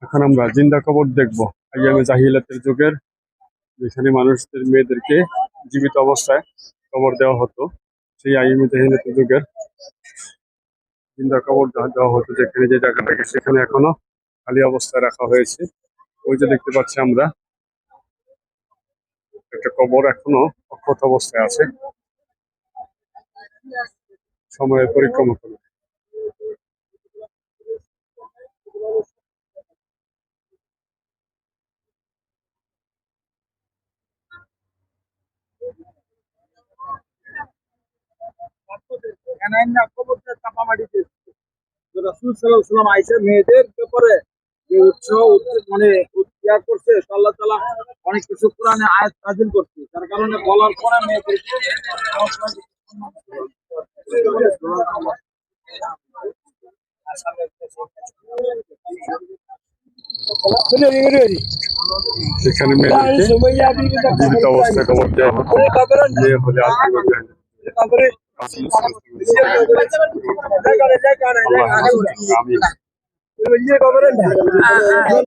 এখন আমরা জিন্দা কবর দেখবো আইয়ামে জাহিলাতের যুগের, যেখানে মানুষদের মেয়েদেরকে জীবিত অবস্থায় কবর দেওয়া হতো। সেই আইয়ামে জাহিলাতের যুগের জিন্দা কবর দেওয়া হতো, যেখানে যে জায়গাটাকে সেখানে এখনো খালি অবস্থায় রাখা হয়েছে। ওই যে দেখতে পাচ্ছি আমরা একটা কবর এখনো অক্ষত অবস্থায় আছে, সময়ের পরিক্রমা করে। রাসূল সাল্লাল্লাহু আলাইহি ওয়াসাল্লাম আয়েশা মেয়েদের ব্যাপারে যে উৎসাহ মানে উৎসাহ করছে, আল্লাহ তাআলা অনেক কিছু কোরআনে আয়াত নাযিল করছে, যার কারণে বলার পরে মেয়েদেরকে সেখানে মেয়েদেরকে জীবিত অবস্থায় কবর দেওয়া হতো। মেয়ে হলে আল্লাহ